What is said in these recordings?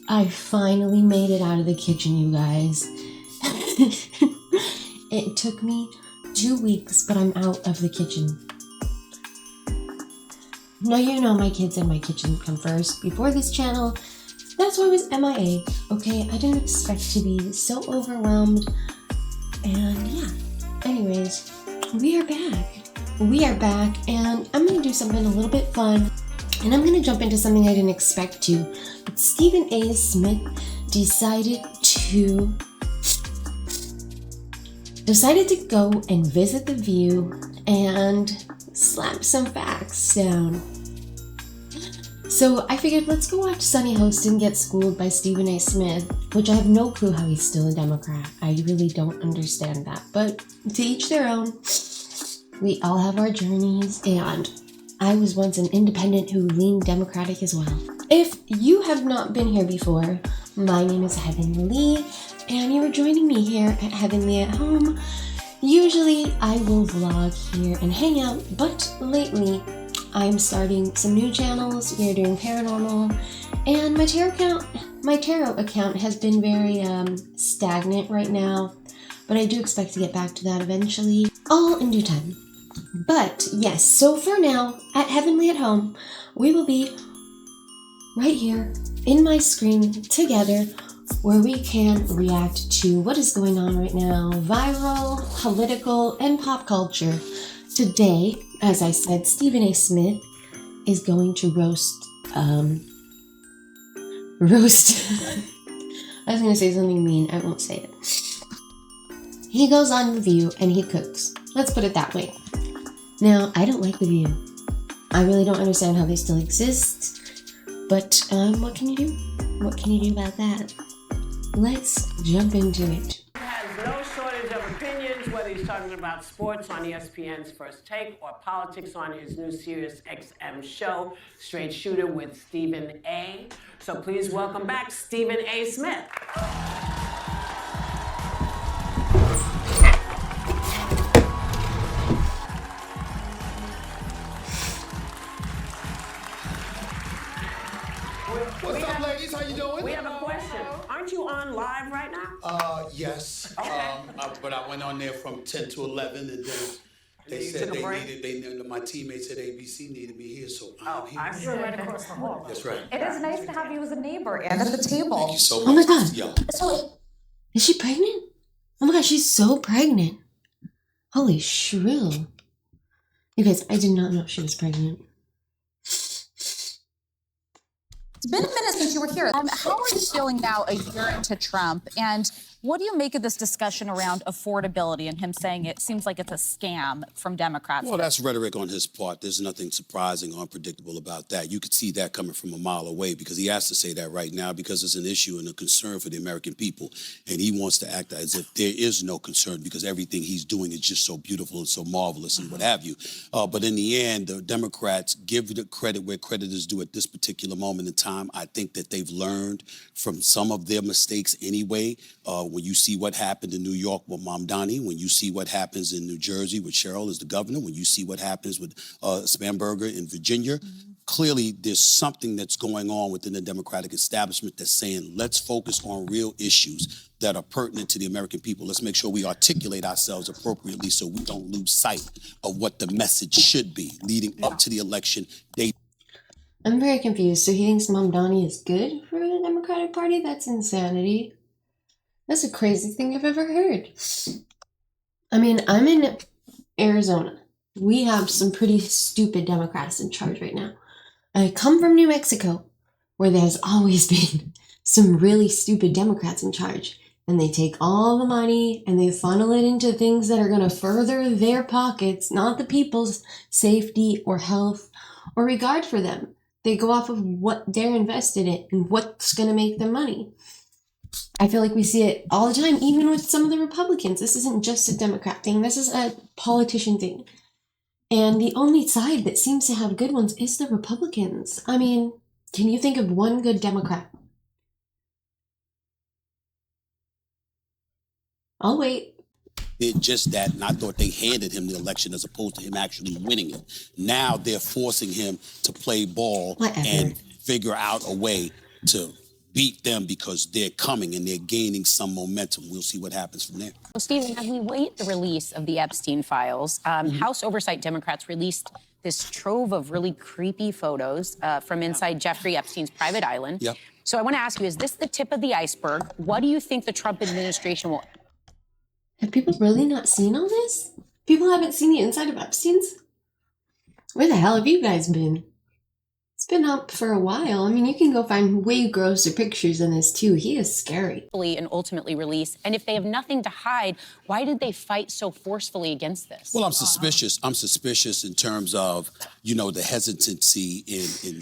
I finally made it out of the kitchen, you guys. It took me 2 weeks, but I'm out of the kitchen. Now you know my kids and my kitchen come first. Before this channel, that's why I was MIA, okay? I didn't expect to be so overwhelmed. And yeah, anyways, we are back. We are back, and I'm gonna do something a little bit fun. And I'm gonna jump into something I didn't expect to. But Stephen A. Smith decided to go and visit The View and slap some facts down. So I figured, let's go watch Sonny Hostin get schooled by Stephen A. Smith, which I have no clue how he's still a Democrat. I really don't understand that, but to each their own. We all have our journeys, and I was once an independent who leaned Democratic as well. If you have not been here before, my name is Heavenly, and you are joining me here at Heavenly at Home. Usually I will vlog here and hang out, but lately I'm starting some new channels. We are doing paranormal, and my tarot account has been very stagnant right now, but I do expect to get back to that eventually, all in due time. But yes, so for now, at Heavenly at Home, we will be right here in my screen together, where we can react to what is going on right now, viral, political, and pop culture. Today, as I said, Stephen A. Smith is going to roast. I was going to say something mean, I won't say it. He goes on The View and he cooks. Let's put it that way. Now, I don't like The View. I really don't understand how they still exist. But, what can you do? What can you do about that? Let's jump into it. He has no shortage of opinions, whether he's talking about sports on ESPN's First Take or politics on his new Sirius XM show, Straight Shooter with Stephen A. So please welcome back Stephen A. Smith. What's up, ladies? How you doing? We have a question. Aren't you on live right now? Yes. Okay. But I went on there from 10 to 11, and then they said my teammates at ABC needed me here, so I'm here. I see right across the hall. That's right. It is nice to have you as a neighbor and at the table. Thank you so much. Oh my god. Yo. So, is she pregnant? Oh my god, she's so pregnant. Holy shrill. You guys, I did not know she was pregnant. It's been a minute since you were here. How are you feeling now a year into Trump? And what do you make of this discussion around affordability and him saying it seems like it's a scam from Democrats? Well, that's rhetoric on his part. There's nothing surprising or unpredictable about that. You could see that coming from a mile away because he has to say that right now because it's an issue and a concern for the American people. And he wants to act as if there is no concern because everything he's doing is just so beautiful and so marvelous and what have you. But in the end, the Democrats give the credit where credit is due at this particular moment in time. I think that they've learned from some of their mistakes anyway. When you see what happened in New York with Mamdani, when you see what happens in New Jersey with Cheryl as the governor, when you see what happens with Spanberger in Virginia, clearly there's something that's going on within the Democratic establishment that's saying, let's focus on real issues that are pertinent to the American people. Let's make sure we articulate ourselves appropriately so we don't lose sight of what the message should be leading up to the election. I'm very confused. So he thinks Mamdani is good for the Democratic Party? That's insanity. That's the craziest thing I've ever heard. I mean, I'm in Arizona. We have some pretty stupid Democrats in charge right now. I come from New Mexico, where there's always been some really stupid Democrats in charge. And they take all the money and they funnel it into things that are going to further their pockets, not the people's safety or health or regard for them. They go off of what they're invested in and what's going to make them money. I feel like we see it all the time, even with some of the Republicans. This isn't just a Democrat thing. This is a politician thing. And the only side that seems to have good ones is the Republicans. I mean, can you think of one good Democrat? I'll wait. Did just that, and I thought they handed him the election as opposed to him actually winning it. Now they're forcing him to play ball and figure out a way to beat them because they're coming and they're gaining some momentum. We'll see what happens from there. Well, Stephen, as we wait the release of the Epstein files, House Oversight Democrats released this trove of really creepy photos from inside Jeffrey Epstein's private island. Yep. So I want to ask you, is this the tip of the iceberg? What do you think the Trump administration will... Have people really not seen all this? People haven't seen the inside of Epstein's? Where the hell have you guys been? It's been up for a while. I mean, you can go find way grosser pictures than this, too. He is scary. And ultimately release? And if they have nothing to hide, why did they fight so forcefully against this? Well, I'm suspicious. I'm suspicious in terms of, you know, the hesitancy in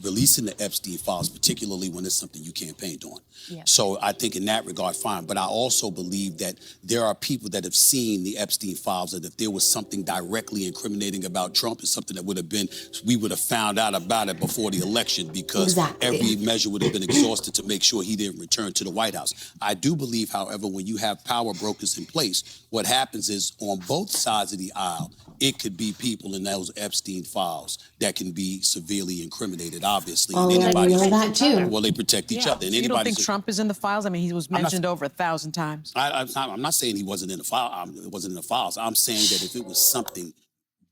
releasing the Epstein files, particularly when it's something you campaigned on. Yeah. So I think in that regard, fine. But I also believe that there are people that have seen the Epstein files, and if there was something directly incriminating about Trump, it's something that would have been, we would have found out about it before the election, because every measure would have been exhausted to make sure he didn't return to the White House. I do believe, however, when you have power brokers in place, what happens is on both sides of the aisle, it could be people in those Epstein files that can be severely incriminated, obviously. Oh, yeah, we know that too. Well, they protect each other. And You don't anybody think Trump is in the files? I mean, he was mentioned over 1,000 times. I'm not saying he wasn't in the file. It wasn't in the files. I'm saying that if it was something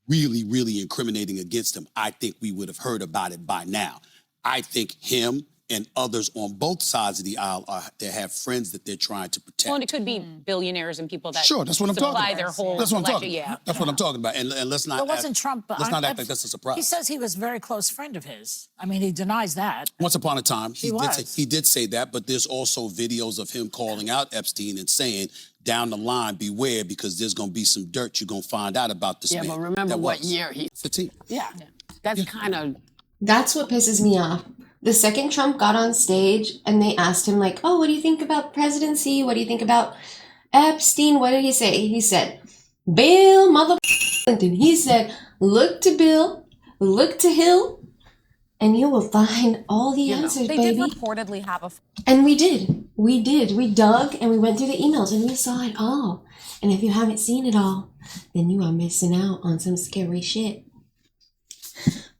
really, really incriminating against him, I think we would have heard about it by now. I think him and others on both sides of the aisle they have friends that they're trying to protect. Well, and it could be billionaires and people that Sure, that's what I'm talking supply about. their whole That's what I'm collection. talking Yeah. about. That's what I'm talking about. And let's not But wasn't Trump... let's not act like that's a surprise. He says he was a very close friend of his. I mean, he denies that. Once upon a time, was. he did say that, but there's also videos of him calling out Epstein and saying, down the line, beware, because there's going to be some dirt you're going to find out about this man. Yeah, but remember what was year he... 15. Yeah, that's kind of... That's what pisses me off. The second Trump got on stage and they asked him, like, oh, what do you think about the presidency? What do you think about Epstein? What did he say? He said, Bill mother Clinton. He said, look to Bill, look to Hill, and you will find all the answers, They baby. did reportedly have a... And we did. We did. We dug and we went through the emails and we saw it all. And if you haven't seen it all, then you are missing out on some scary shit.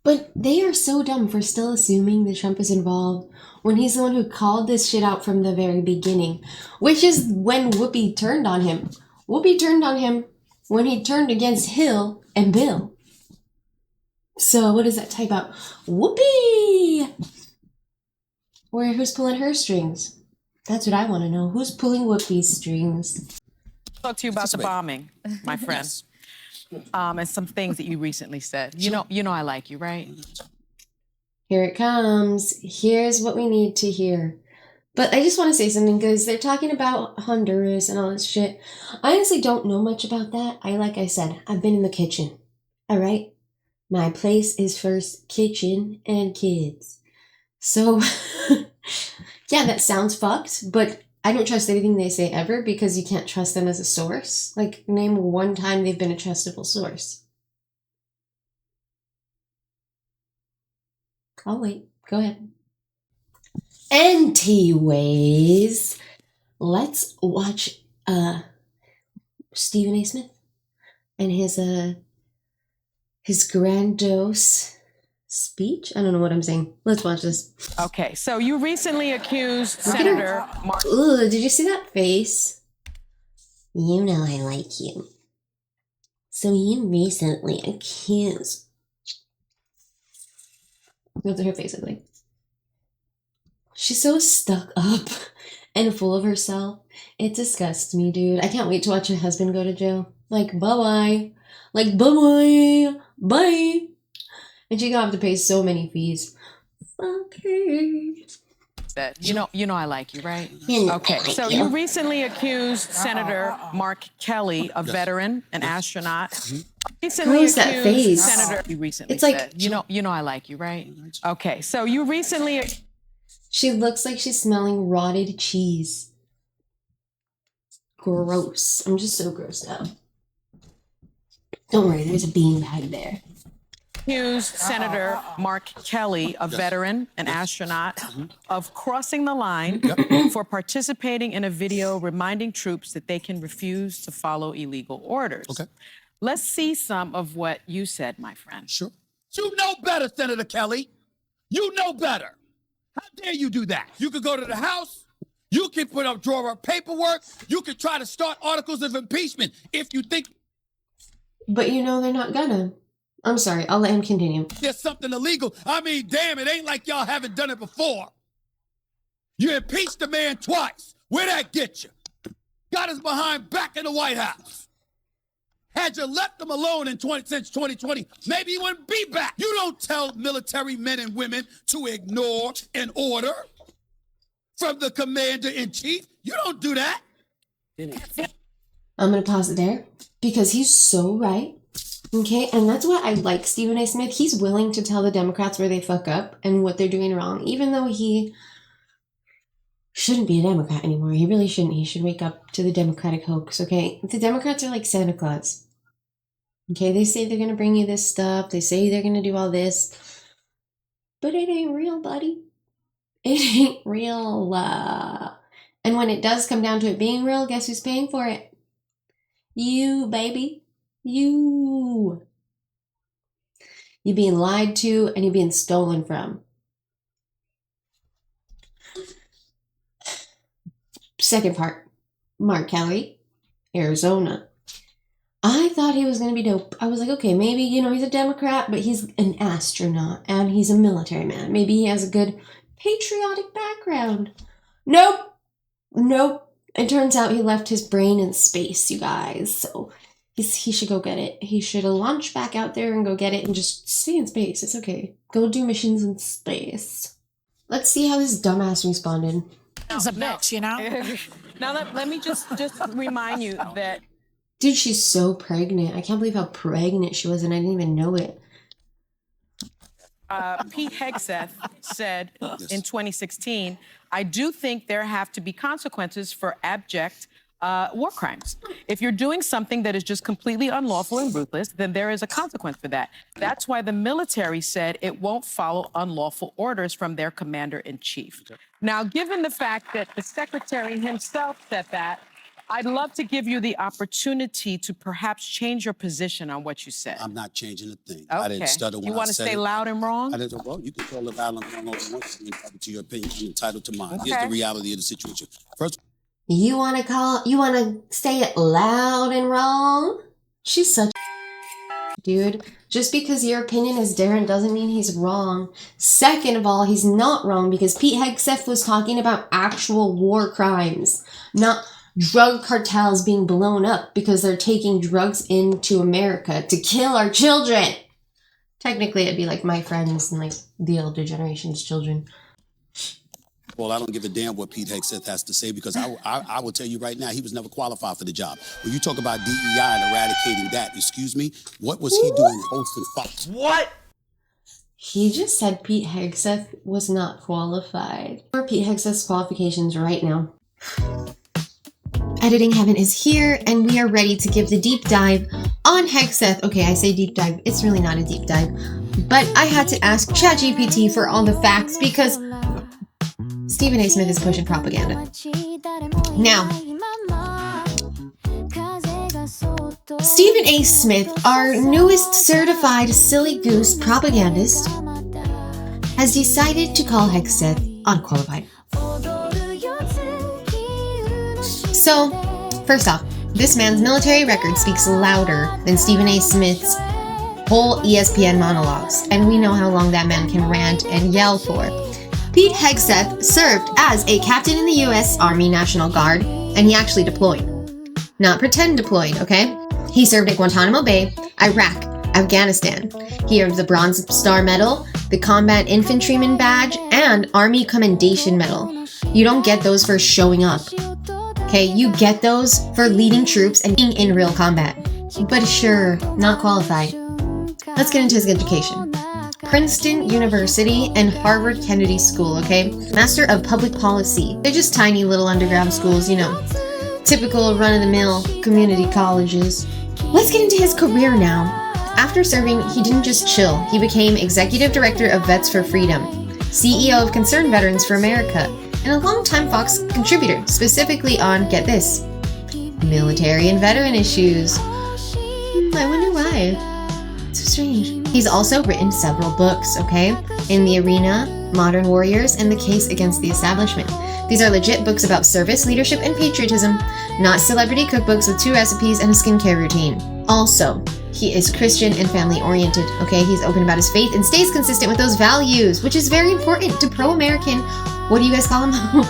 But they are so dumb for still assuming that Trump is involved when he's the one who called this shit out from the very beginning, which is when Whoopi turned on him. Whoopi turned on him when he turned against Hill and Bill. So what does that type out? Whoopi! Who's pulling her strings? That's what I want to know. Who's pulling Whoopi's strings? Talk to you about the bombing, my friend. Yes. And some things that you recently said. You know I like you, right? Here it comes. Here's what we need to hear. But I just want to say something because they're talking about Honduras and all this shit. I honestly don't know much about that. Like I said, I've been in the kitchen. All right? My place is first kitchen and kids. So, yeah, that sounds fucked, but I don't trust anything they say ever because you can't trust them as a source. Like, name one time they've been a trustable source. I'll wait. Go ahead. Anyways, let's watch Stephen A. Smith and his grandiose speech. I don't know what I'm saying. Let's watch this. Okay, so you recently accused Senator Mark... Ugh, did you see that face? You know I like you. So you recently accused... What's her face look like? She's so stuck up and full of herself. It disgusts me, dude. I can't wait to watch her husband go to jail. Like, bye-bye. Like, bye-bye. Bye. And she's gonna have to pay so many fees. Okay. You know I like you, right? You know Okay, I like so you recently accused Senator Mark Kelly, a veteran, an astronaut. Recently Gross, that accused face. Senator... You recently It's like- said, you know I like you, right? Okay, so you recently... She looks like she's smelling rotted cheese. Gross. I'm just so grossed out. Don't worry, there's a beanbag there. Accused Senator Mark Kelly, a veteran, an astronaut, of crossing the line for participating in a video reminding troops that they can refuse to follow illegal orders. Okay. Let's see some of what you said, my friend. Sure. You know better, Senator Kelly. You know better. How dare you do that? You could go to the House. You can draw up paperwork. You can try to start articles of impeachment if you think. But you know they're not gonna. I'm sorry, I'll let him continue. There's something illegal. I mean, damn, it ain't like y'all haven't done it before. You impeached the man twice. Where'd that get you? Got his behind back in the White House. Had you left him alone since 2020, maybe he wouldn't be back. You don't tell military men and women to ignore an order from the commander-in-chief. You don't do that. I'm gonna pause it there because he's so right. Okay, and that's why I like Stephen A. Smith. He's willing to tell the Democrats where they fuck up and what they're doing wrong, even though he shouldn't be a Democrat anymore. He really shouldn't. He should wake up to the Democratic hoax, okay? The Democrats are like Santa Claus. Okay, they say they're going to bring you this stuff. They say they're going to do all this. But it ain't real, buddy. It ain't real. And when it does come down to it being real, guess who's paying for it? You, baby. You. You're being lied to and you're being stolen from. Second part, Mark Kelly, Arizona. I thought he was going to be dope. I was like, okay, maybe, you know, he's a Democrat, but he's an astronaut and he's a military man. Maybe he has a good patriotic background. Nope. It turns out he left his brain in space, you guys. So he should go get it. He should launch back out there and go get it and just stay in space. It's okay. Go do missions in space. Let's see how this dumbass responded. He's a bitch, you know? Now let me just remind you that... Dude, she's so pregnant. I can't believe how pregnant she was and I didn't even know it. Pete Hegseth said in 2016, I do think there have to be consequences for abject war crimes. If you're doing something that is just completely unlawful and ruthless, then there is a consequence for that. That's why the military said it won't follow unlawful orders from their commander-in-chief. Now, given the fact that the secretary himself said that, I'd love to give you the opportunity to perhaps change your position on what you said. I'm not changing a thing. Okay. I didn't stutter when I said it. You want to stay loud and wrong? I didn't, well, you can call it loud and wrong all you want to your opinion. I'm entitled to mine. Okay. Here's the reality of the situation. First, You want to say it loud and wrong? She's such a dude. Just because your opinion is different doesn't mean he's wrong. Second of all, he's not wrong because Pete Hegseth was talking about actual war crimes, not drug cartels being blown up because they're taking drugs into America to kill our children. Technically, it'd be like my friends and like the older generation's children. well, I don't give a damn what Pete Hegseth has to say because I will tell you right now, he was never qualified for the job. When you talk about DEI and eradicating that, excuse me, what was he doing hosting Fox? What? He just said Pete Hegseth was not qualified. For Pete Hegseth's qualifications right now. Editing Heaven is here, and we are ready to give the deep dive on Hegseth. Okay, I say deep dive. It's really not a deep dive. But I had to ask ChatGPT for all the facts because Stephen A. Smith is pushing propaganda. Now, Stephen A. Smith, our newest certified silly goose propagandist, has decided to call Hegseth unqualified. So, first off, this man's military record speaks louder than Stephen A. Smith's whole ESPN monologues, and we know how long that man can rant and yell for. Pete Hegseth served as a captain in the U.S. Army National Guard, and he actually deployed. Not pretend deployed, okay? He served at Guantanamo Bay, Iraq, Afghanistan. He earned the Bronze Star Medal, the Combat Infantryman Badge, and Army Commendation Medal. You don't get those for showing up. Okay, you get those for leading troops and being in real combat. But sure, not qualified. Let's get into his education. Princeton University and Harvard Kennedy School, okay? Master of Public Policy. They're just tiny little underground schools, you know. Typical run-of-the-mill community colleges. Let's get into his career now. After serving, he didn't just chill. He became Executive Director of Vets for Freedom, CEO of Concerned Veterans for America, and a longtime Fox contributor, specifically on, get this, military and veteran issues. I wonder why. It's so strange. He's also written several books, okay? In the arena Modern Warriors, and The Case Against the Establishment. These are legit books about service, leadership, and patriotism, not celebrity cookbooks with 2 recipes and a skincare routine. Also, he is Christian and family-oriented, okay? He's open about his faith and stays consistent with those values, which is very important to pro-American, what do you guys call them?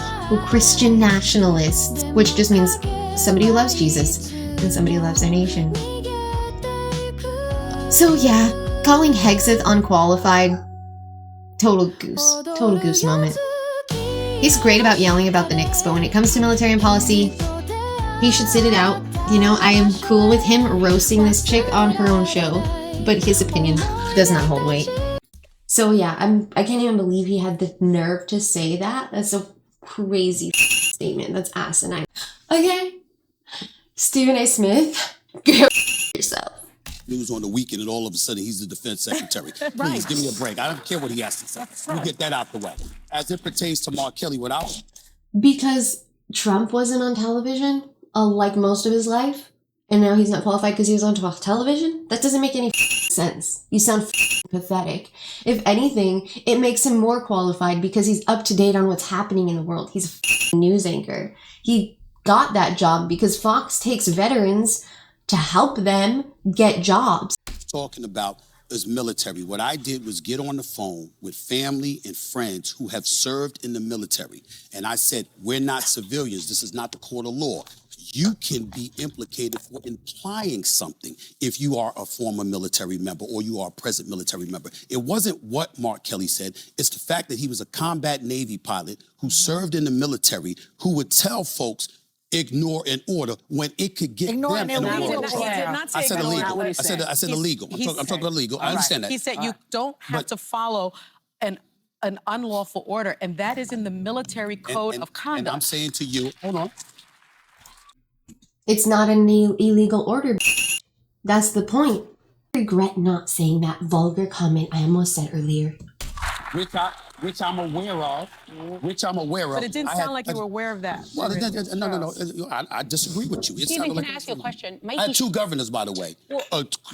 Christian nationalists, which just means somebody who loves Jesus and somebody who loves their nation. So yeah, calling Hegseth unqualified, total goose moment. He's great about yelling about the Knicks, but when it comes to military and policy, he should sit it out. You know, I am cool with him roasting this chick on her own show, but his opinion does not hold weight. So yeah, I can't even believe he had the nerve to say that. That's a crazy statement. That's asinine. Okay, Stephen A. Smith, go yourself. News on the weekend, and all of a sudden he's the defense secretary. Please give me a break. I don't care what he has to say. You get that out the way. As it pertains to Mark Kelly, because Trump wasn't on television, like most of his life, and now he's not qualified because he was on television? That doesn't make any sense. You sound pathetic. If anything, it makes him more qualified because he's up to date on what's happening in the world. He's a news anchor. He got that job because Fox takes veterans to help them get jobs. Talking about is military. What I did was get on the phone with family and friends who have served in the military. And I said, we're not civilians. This is not the court of law. You can be implicated for implying something if you are a former military member or you are a present military member. It wasn't what Mark Kelly said. It's the fact that he was a combat Navy pilot who served in the military who would tell folks, ignore an order when it could get Ignore them an in illegal order. He did not say I said ignore. illegal. I said illegal. I'm talking about illegal. I understand that. He said you don't have to follow an unlawful order, and that is in the military code of conduct. And I'm saying to you, hold on. It's not an illegal order. That's the point. I regret not saying that vulgar comment I almost said earlier. Which I'm aware of. But it didn't sound like you were aware of that. Well, no. I disagree with you. Stephen, can I ask you a question? I had 2 governors, by the way,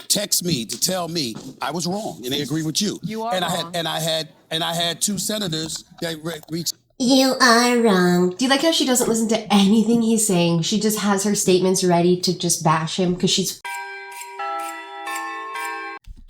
text me to tell me I was wrong, and they agree with you. You are wrong. I had 2 senators that reached. You are wrong. Do you like how she doesn't listen to anything he's saying? She just has her statements ready to just bash him because she's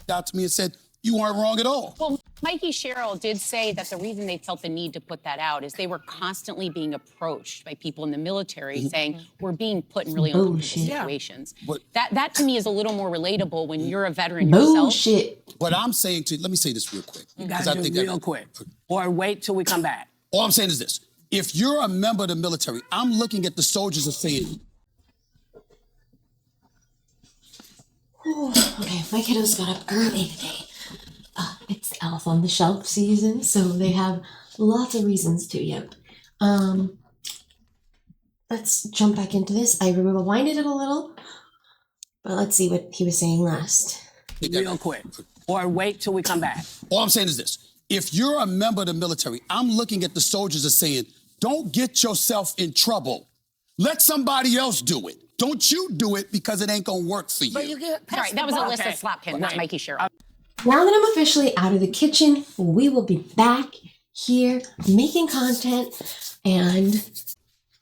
out to me and said, you aren't wrong at all. Well, Mikey Sherrill did say that the reason they felt the need to put that out is they were constantly being approached by people in the military saying, we're being put in really uncomfortable situations. Yeah. That to me is a little more relatable when you're a veteran yourself. bullshit. What I'm saying to, let me say this real quick. You gotta do it real quick. Or wait till we come back. All I'm saying is this. If you're a member of the military, I'm looking at the soldiers and saying, okay, my kiddos got up early today. It's Elf on the Shelf season, so they have lots of reasons to, yep. Let's jump back into this. I rewinded it a little, but let's see what he was saying last. Real quick. Or wait till we come back. All I'm saying is this. If you're a member of the military, I'm looking at the soldiers and saying, don't get yourself in trouble. Let somebody else do it. Don't you do it because it ain't gonna work for you. But you get Sorry, that was Alyssa Slapkin, not Mikey Sherrill. Now that I'm officially out of the kitchen, we will be back here making content. And,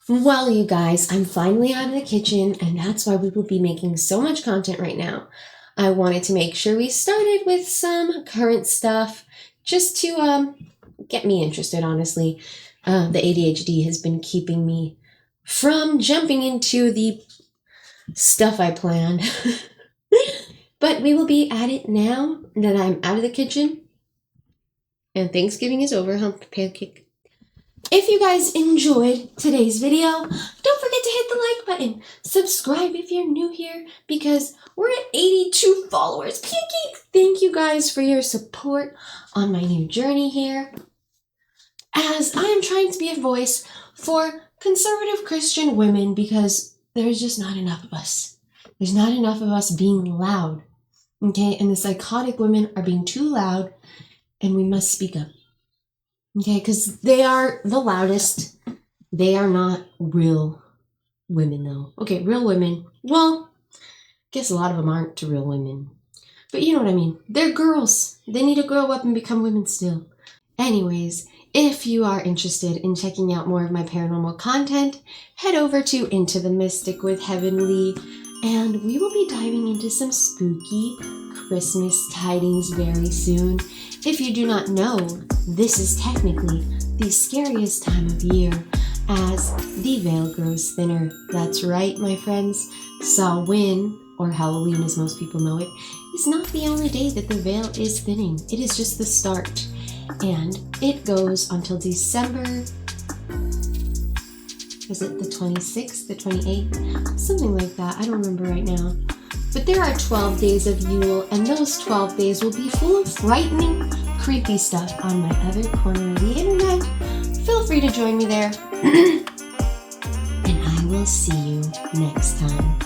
well, you guys, I'm finally out of the kitchen, and that's why we will be making so much content right now. I wanted to make sure we started with some current stuff just to get me interested, honestly. The ADHD has been keeping me from jumping into the stuff I planned. But we will be at it now that I'm out of the kitchen and Thanksgiving is over. Hump pancake. If you guys enjoyed today's video, don't forget to hit the like button. Subscribe if you're new here because we're at 82 followers. Pancake! Thank you guys for your support on my new journey here. As I am trying to be a voice for conservative Christian women because there's just not enough of us. There's not enough of us being loud. Okay, and the psychotic women are being too loud, and we must speak up. Okay, because they are the loudest. They are not real women, though. Okay, real women. Well, I guess a lot of them aren't real women. But you know what I mean. They're girls. They need to grow up and become women still. Anyways, if you are interested in checking out more of my paranormal content, head over to Into the Mystic with Heavenly, and we will be diving into some spooky Christmas tidings very soon. If you do not know, this is technically the scariest time of year as the veil grows thinner. That's right, my friends. Samhain, or Halloween as most people know it, is not the only day that the veil is thinning. It is just the start. And it goes until December, is it the 26th, the 28th? Something like that, I don't remember right now. But there are 12 days of Yule, and those 12 days will be full of frightening, creepy stuff on my other corner of the internet. Feel free to join me there. And I will see you next time.